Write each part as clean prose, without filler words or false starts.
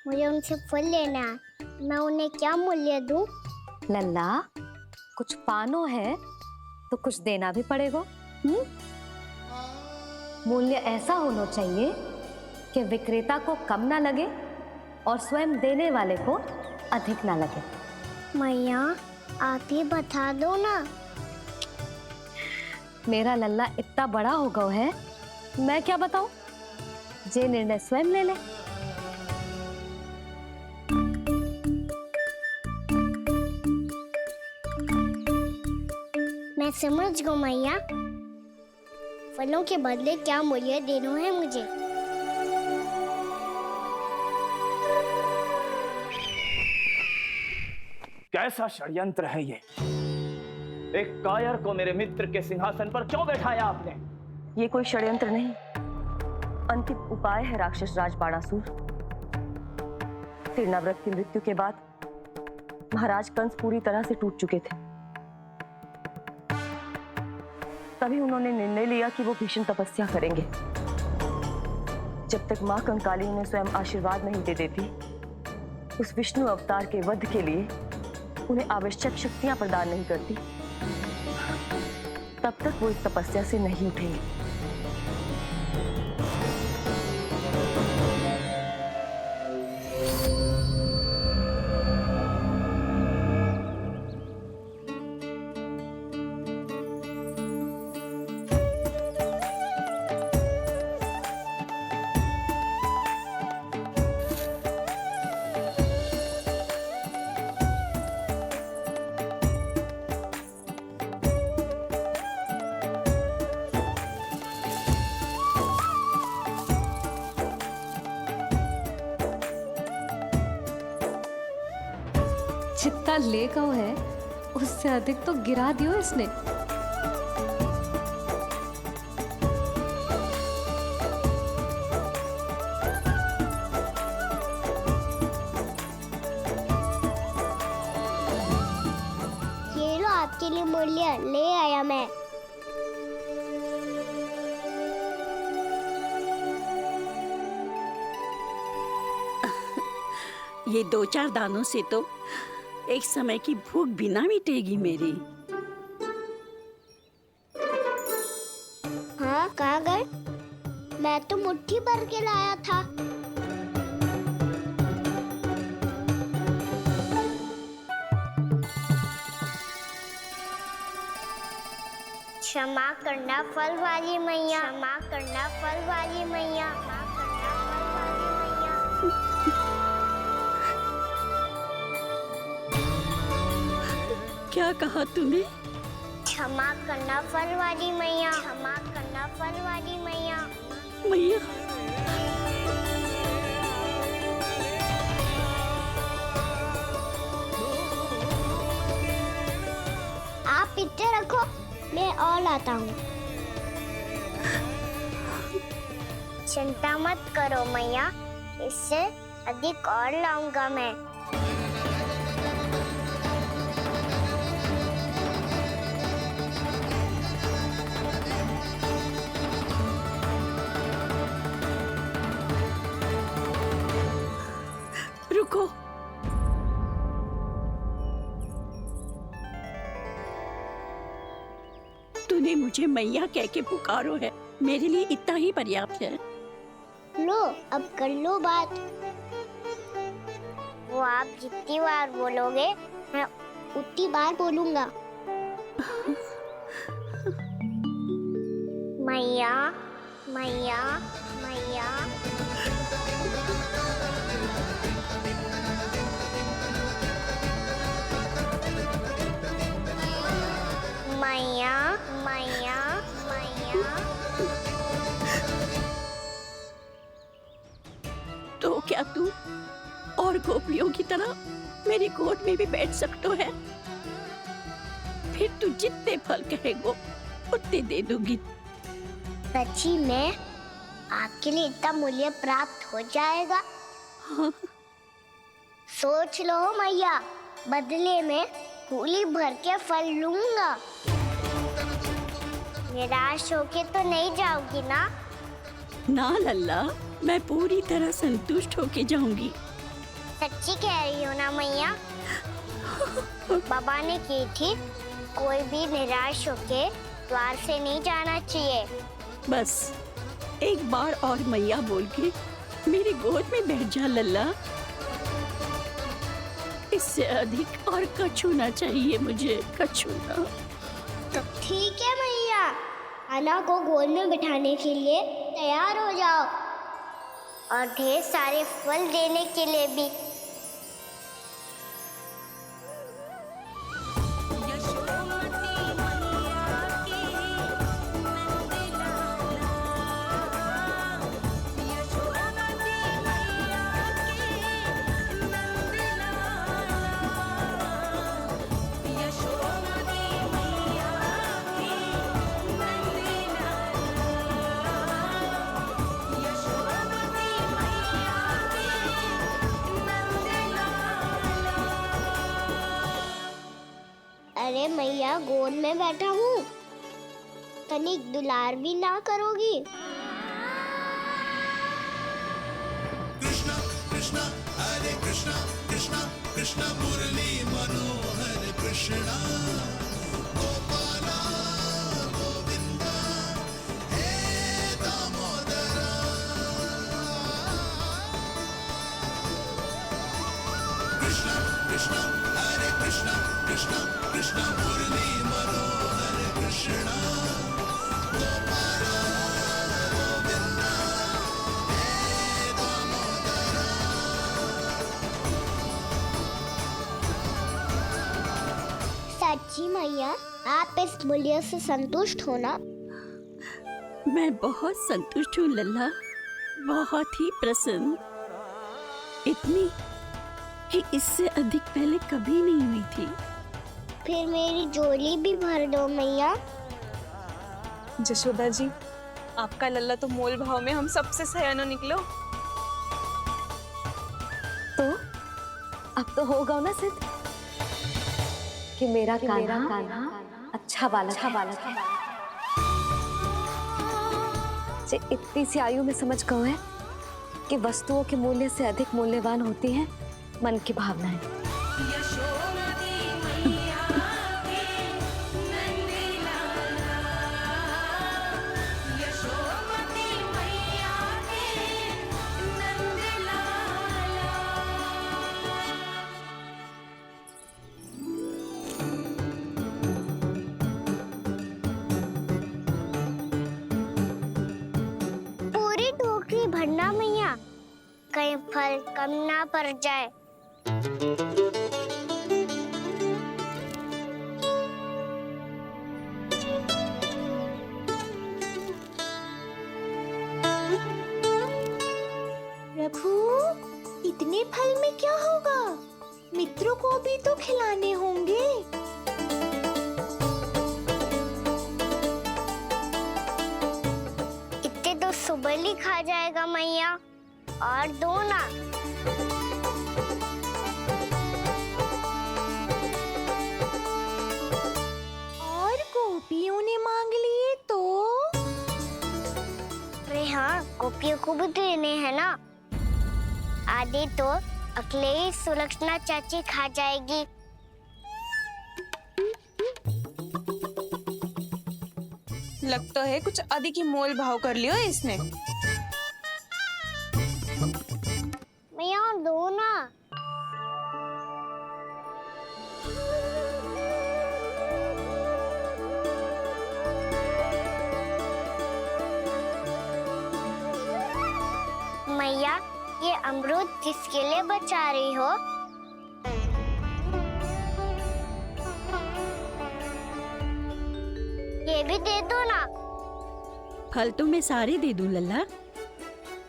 मुझे उनसे फल लेना है। मैं उन्हें क्या मूल्य दूं? लल्ला, कुछ पानो है तो कुछ देना भी पड़ेगा। मूल्य ऐसा होना चाहिए कि विक्रेता को कम ना लगे और स्वयं देने वाले को अधिक ना लगे। मैया, आप ही बता दो ना। मेरा लल्ला इतना बड़ा हो गया है, मैं क्या बताऊं? जे निर्णय स्वयं ले ले। मैं समझ गई मैया। फलों के बदले क्या मूल्य देना है मुझे। कैसा षड्यंत्र है ये? एक कायर को मेरे मित्र के सिंहासन पर क्यों बैठाया आपने? ये कोई षड्यंत्र नहीं, अंतिम उपाय है राक्षस राज बाणासुर। तिरनाव्रत की मृत्यु के बाद महाराज कंस पूरी तरह से टूट चुके थे। तभी उन्होंने निर्णय लिया कि वो भीषण तपस्या करेंगे। जब तक मां कंकाली उन्हें स्वयं आशीर्वाद नहीं दे देती, उस विष्णु अवतार के वध के लिए उन्हें आवश्यक शक्तियां प्रदान नहीं करती, तब तक वो इस तपस्या से नहीं उठेंगे। जितना ले गओ है उससे अधिक तो गिरा दियो इसने। ये लो आपके लिए मूल्य ले आया मैं। ये 2-4 दानों से तो एक समय की भूख भी ना मिटेगी मेरी। हाँ, कहाँ गए? मैं तो मुट्ठी भर के लाया था। क्षमा करना फल वाली मैया, क्षमा करना फल वाली मैया, क्षमा करना फल वाली मैया। क्या कहा तूने? क्षमा करना फल वाली मैया, क्षमा करना फल वाली मैया। मैया, आप इतने रखो, मैं और लाता हूँ। चिंता मत करो मैया, इससे अधिक और लाऊंगा मैं। रुको। तूने मुझे मैया कह के पुकारो है, मेरे लिए इतना ही पर्याप्त है। लो, अब कर लो बात। वो आप जितनी बार बोलोगे, मैं उतनी बार बोलूंगा। मैया, मैया, मैया। मैया, मैया, मैया। तो क्या तू और गोपियों की तरह मेरी गोद में भी बैठ सकते है? फिर तू जितने फल कहेगो उतने दे दूंगी। सच्ची में आपके लिए इतना मूल्य प्राप्त हो जाएगा? हाँ। सोच लो मैया, बदले में फूली भर के फल लूंगा। निराश होके तो नहीं जाओगी ना? ना लल्ला, मैं पूरी तरह संतुष्ट होके जाऊंगी। सच्ची कह रही हो ना मैया? बाबा ने की थी, कोई भी निराश होके द्वार से नहीं जाना चाहिए। बस एक बार और मैया बोल के मेरी गोद में बैठ जा लल्ला। इससे अधिक और कछु ना चाहिए मुझे, कछु ना। ठीक है मैया, अन्ना को गोद में बिठाने के लिए तैयार हो जाओ और ढेर सारे फल देने के लिए भी। अरे मैया, गोद में बैठा हूँ, तनिक दुलार भी ना करोगी? सच्ची मैया, आप इस मूल्य से संतुष्ट हो ना? मैं बहुत संतुष्ट हूँ लल्ला, बहुत ही प्रसन्न। इतनी कि इससे अधिक पहले कभी नहीं हुई थी। फिर मेरी झोली भी भर दो मैया। जशोदा जी, आपका लल्ला तो मोल भाव में हम सबसे सयानो निकलो। तो अब तो होगा ना सिद्ध कि मेरा कान्हा अच्छा बालक है। जे इतनी सी आयु में समझ गए है कि वस्तुओं के मूल्य से अधिक मूल्यवान होती हैं मन की भावनाएं। पूरी टोकरी भरना मैया, कहीं फल कम ना पड़ जाए। प्रभु, इतने फल में क्या होगा? मित्रों को भी तो खिलाने होंगे। इतने तो सुबह ही खा जाएगा मैया, और दो ना। और गोपियों ने मांग लिए तो? अरे हाँ, गोपियों को भी देने हैं ना। आधे तो अकेले सुलक्षणा चाची खा जाएगी। लगता है कुछ अधिक ही मोल भाव कर लियो इसने। मैया और दो ना। मैया, ये अमरूद किसके लिए बचा रही हो? ये भी दे दो ना। फल तो मैं सारे दे दूं लल्ला,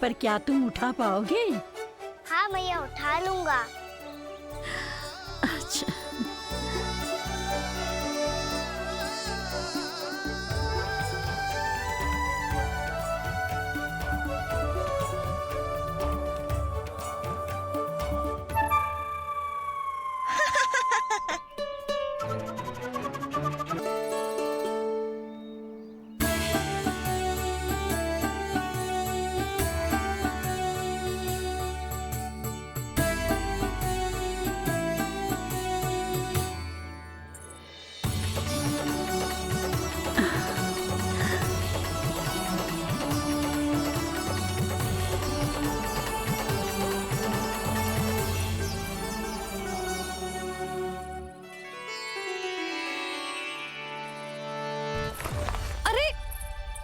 पर क्या तुम उठा पाओगे? हाँ मैया, उठा लूंगा। अच्छा।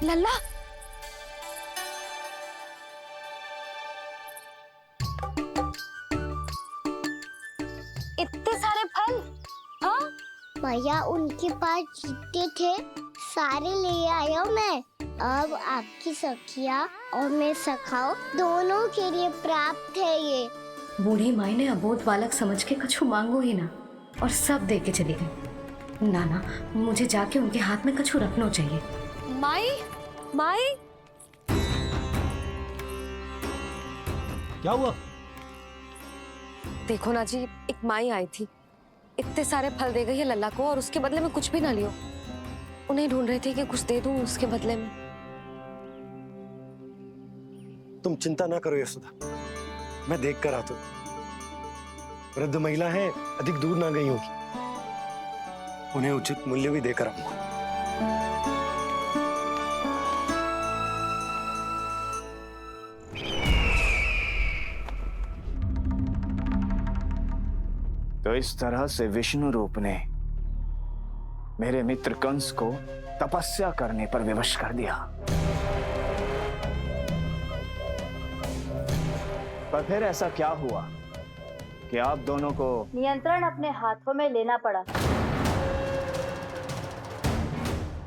लल्ला, इतने सारे फल? हाँ, मैया उनके पास जितने थे सारे ले आया हूँ मैं। अब आपकी सखिया और मैं सखाओ दोनों के लिए प्राप्त है ये। बूढ़ी माई ने अबोध बालक समझ के कछु मांगो ही ना और सब दे के चली गई। नाना, मुझे जाके उनके हाथ में कछु रखना चाहिए। माई, माई, क्या हुआ? देखो ना जी, एक माई आई थी, इतने सारे फल दे गई है लल्ला को और उसके बदले में कुछ भी ना लियो। उन्हें ढूंढ रही थी कि कुछ दे दूं उसके बदले में। तुम चिंता ना करो यशोदा, मैं देख कर आता हूं। वृद्ध महिला है, अधिक दूर ना गई होगी, उन्हें उचित मूल्य भी देकर आऊंगा। तो इस तरह से विष्णु रूप ने मेरे मित्र कंस को तपस्या करने पर विवश कर दिया। पर फिर ऐसा क्या हुआ कि आप दोनों को नियंत्रण अपने हाथों में लेना पड़ा।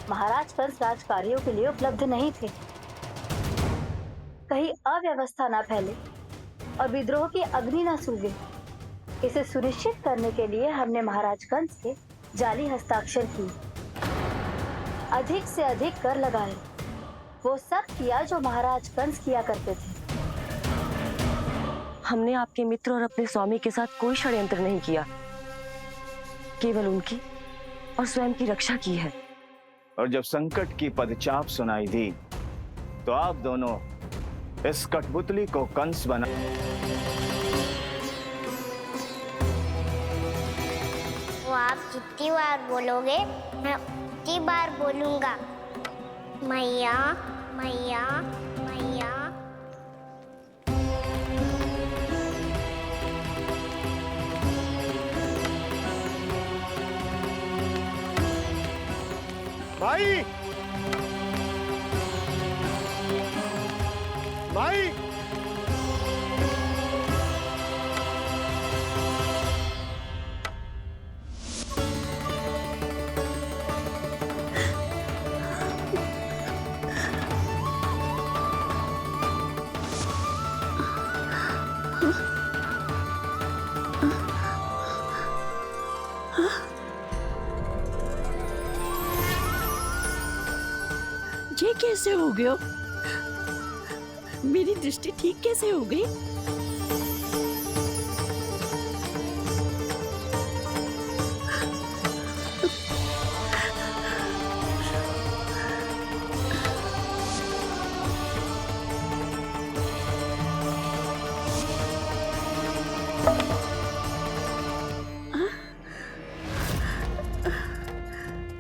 महाराज कंस राजकार्यों के लिए उपलब्ध नहीं थे। कहीं अव्यवस्था न फैले और विद्रोह की अग्नि न सूझे, इसे सुनिश्चित करने के लिए हमने महाराज कंस के जाली हस्ताक्षर किए, अधिक से अधिक कर लगाए। वो सब किया जो महाराज कंस किया करते थे। हमने आपके मित्र और अपने स्वामी के साथ कोई षड्यंत्र नहीं किया, केवल उनकी और स्वयं की रक्षा की है। और जब संकट की पदचाप सुनाई दी तो आप दोनों इस कठपुतली को कंस बना। वो आप जितनी बार बोलोगे मैं उतनी बार बोलूंगा। मैया मैया मैया। माई, माई, ये कैसे हो गया? मेरी दृष्टि ठीक कैसे हो गई?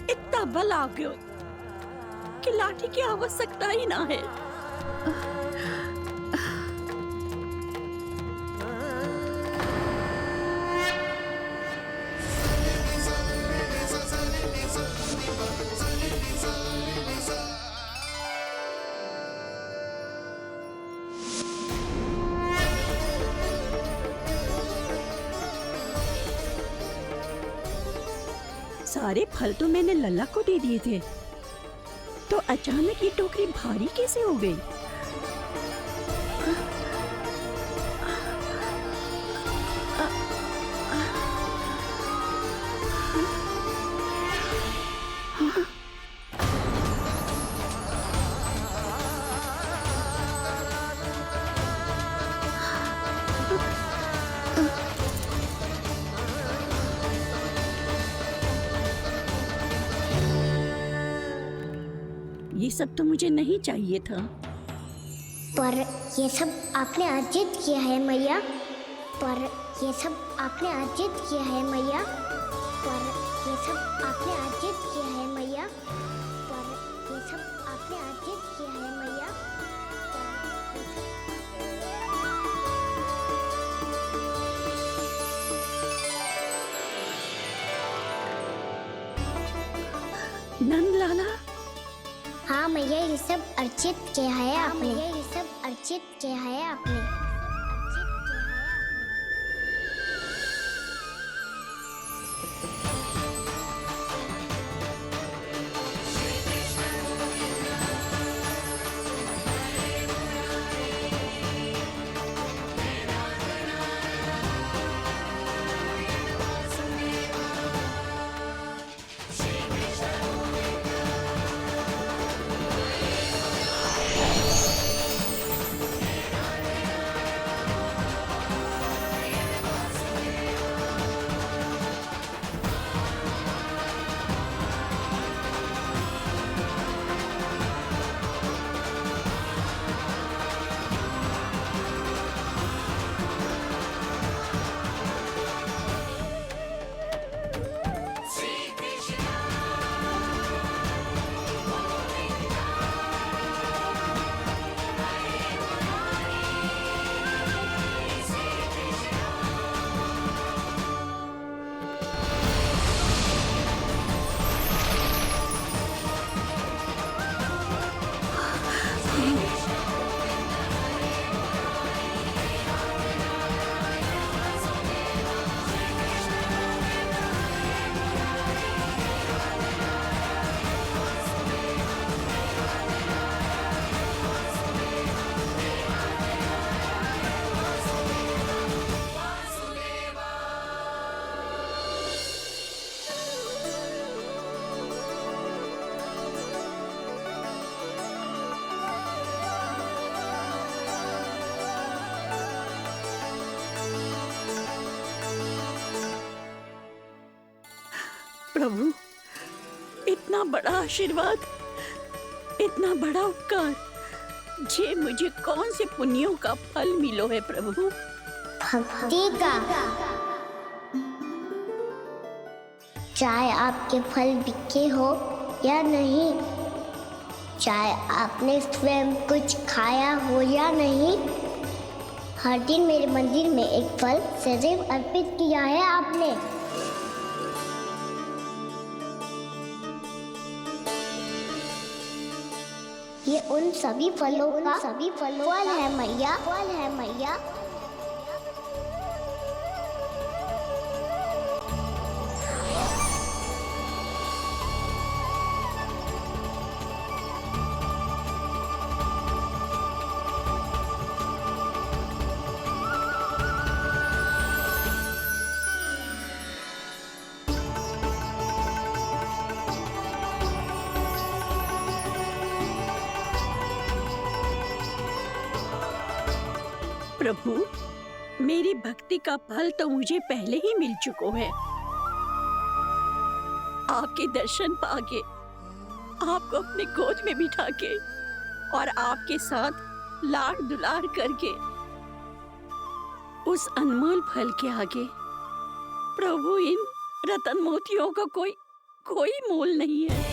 इतना बल आ गया कि लाठी की आवश्यकता ही ना है। सारे फल तो मैंने लल्ला को दे दिए थे, तो अचानक ये टोकरी भारी कैसे हो गई? ये सब तो मुझे नहीं चाहिए था। पर ये सब आपने अर्जित किया है मैया। पर ये सब आपने अर्जित किया है मैया। पर ये सब आपने अर्जित किया है मैया। पर ये सब आपने अर्जित किया है मैया। नंद लाला, हाँ हाँ मैया, ये सब अर्चित किया है आपने। ये सब अर्चित किया है आपने। प्रभु, इतना बड़ा आशीर्वाद, इतना बड़ा उपकार, जे मुझे कौन से पुण्यों का फल मिलो है प्रभु? भक्ति का। चाहे आपके फल बिके हो या नहीं, चाहे आपने स्वयं कुछ खाया हो या नहीं, हर दिन मेरे मंदिर में एक फल सदैव अर्पित किया है आपने। ये उन सभी फलों का फल है मैया, फल है मैया। प्रभु, मेरी भक्ति का फल तो मुझे पहले ही मिल चुका है। आपके दर्शन पाके, आपको अपने गोद में बिठा के और आपके साथ लाड दुलार करके, उस अनमोल फल के आगे प्रभु इन रतन मोतियों का कोई मोल नहीं है।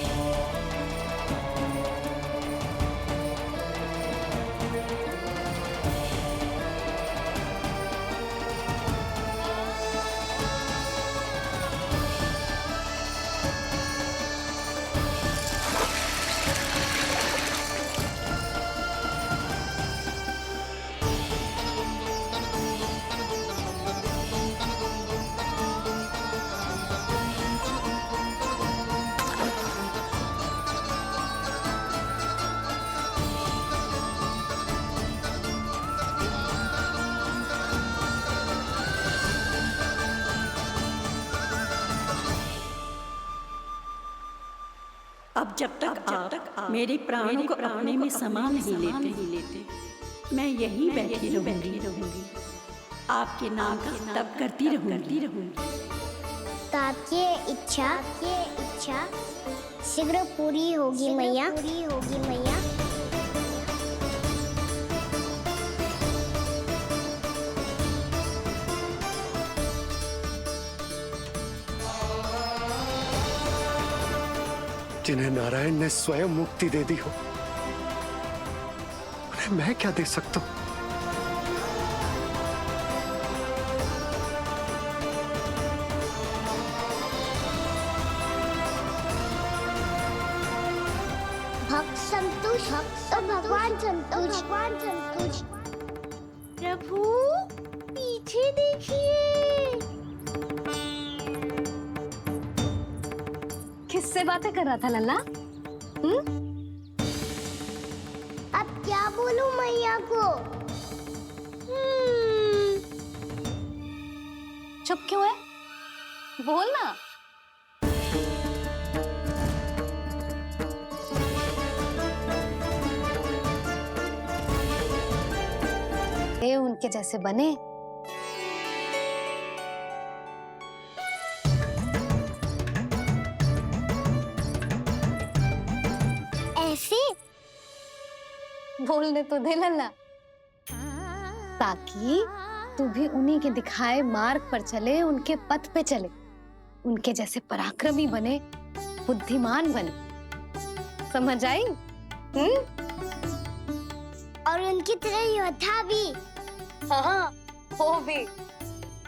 अब जब तक आप मेरे प्राणों को अपने में समा नहीं लेते, मैं यहीं बैठी रहूंगी, आपके नाम का तप करती रहूंगी। तो आपकी इच्छा शीघ्र पूरी होगी मैया। जिन्हें नारायण ने स्वयं मुक्ति दे दी हो, उन्हें मैं क्या दे सकता हूं? भक्त संतोष तो भगवान संतोष प्रभु पीछे देखिए। किससे बातें कर रहा था लल्ला? अब क्या बोलूं मैया को? चुप क्यों है? बोल ना। ये उनके जैसे बने। ऐसे बोलने तो दे लल्ला, ताकि तू भी उन्हीं के दिखाए मार्ग पर चले, उनके पथ पे चले, उनके जैसे पराक्रमी बने, बुद्धिमान बने। समझ आई? और उनकी तरह योद्धा भी। हाँ, वो भी।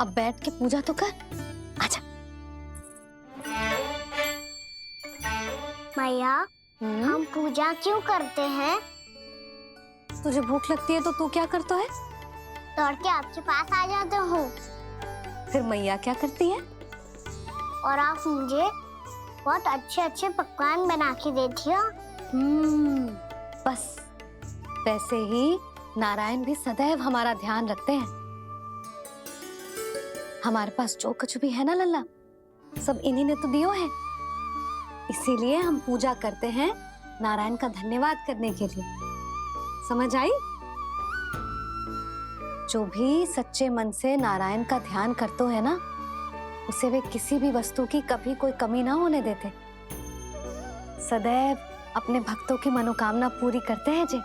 अब बैठ के पूजा तो कर। आजा। मैया हम पूजा क्यों करते हैं? तुझे भूख लगती है तो तू क्या करता है? दौड़ के आपके पास आ जाता हूँ फिर मैया क्या करती है? और आप मुझे बहुत अच्छे अच्छे पकवान बना के देती हो। बस वैसे ही नारायण भी सदैव हमारा ध्यान रखते हैं। हमारे पास जो कुछ भी है ना लल्ला, सब इन्हीं ने तो दियो है। इसीलिए हम पूजा करते हैं नारायण का धन्यवाद करने के लिए। समझ आई? जो भी सच्चे मन से नारायण का ध्यान करते है ना, उसे वे किसी भी वस्तु की कभी कोई कमी ना होने देते। सदैव अपने भक्तों की मनोकामना पूरी करते हैं जी।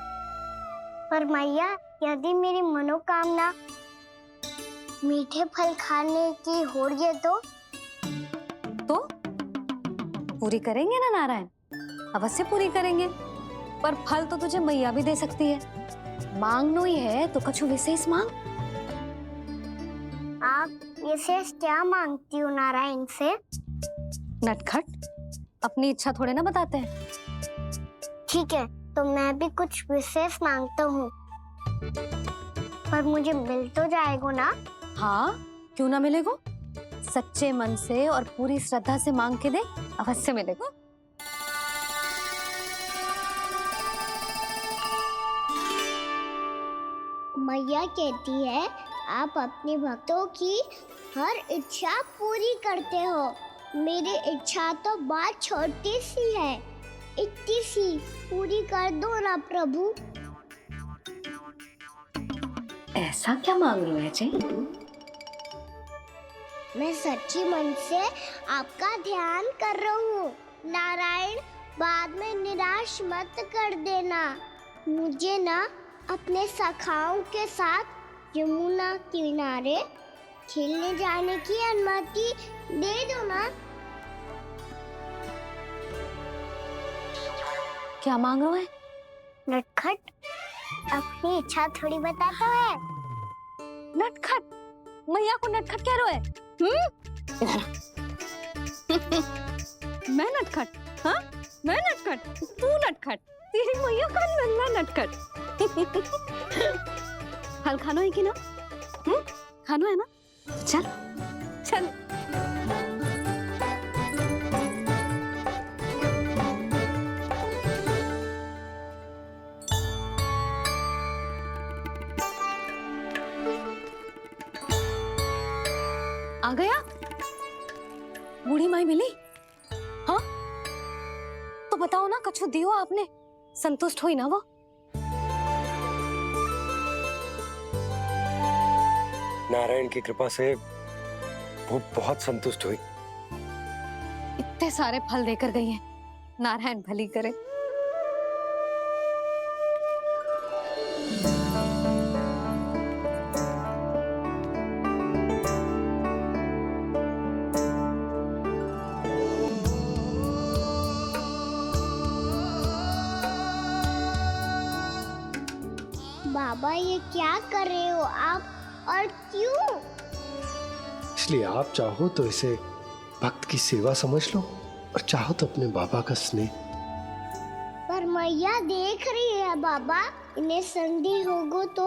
पर मैया यदि मेरी मनोकामना मीठे फल खाने की हो रही तो पूरी करेंगे ना नारायण, अवश्य पूरी करेंगे। पर फल तो तुझे मैया भी दे सकती है। मांगनो ही है तो कछु विशेष मांग। आप विशेष क्या मांगती हो नारायण से? नटखट, अपनी इच्छा थोड़े ना बताते हैं। ठीक है, तो मैं भी कुछ विशेष मांगता हूँ, पर मुझे मिल तो जाएगा ना? हाँ, क्यों ना मिलेगा? सच्चे मन से और पूरी श्रद्धा से मांग के दे, अवश्य मिलेगा। मैया कहती है आप अपने भक्तों की हर इच्छा पूरी करते हो। मेरी इच्छा तो बहुत छोटी सी है, इतनी सी पूरी कर दो ना प्रभु। ऐसा क्या मांग रहे हैं जी? मैं सच्ची मन से आपका ध्यान कर रहा हूँ। नारायण बाद में निराश मत कर देना। मुझे ना अपने सखाओं के साथ यमुना किनारे खेलने जाने की अनुमति दे दो ना। क्या मांग रहे हैं? नटखट अपनी इच्छा थोड़ी बताता है। नटखट? मैया को नटखट कह रहे हैं? मैं नटखट? हाँ, मैं नटखट? तू नटखट? तेरी मैया का नल्ला नटखट। फल खानो है कि ना? खानो है ना? चल चल। आ गया? बूढ़ी माई मिली? हाँ, तो बताओ ना, कछु दियो आपने, संतुष्ट हुई ना वो? नारायण की कृपा से वो बहुत संतुष्ट हुई। इतने सारे फल देकर गई हैं, नारायण भली करे। बाबा ये क्या कर रहे हो आप, और क्यों? इसलिए आप चाहो तो इसे भक्त की सेवा समझ लो, और चाहो तो अपने बाबा का स्नेह। पर मैया देख रही है बाबा, इन्हें संधि होगो तो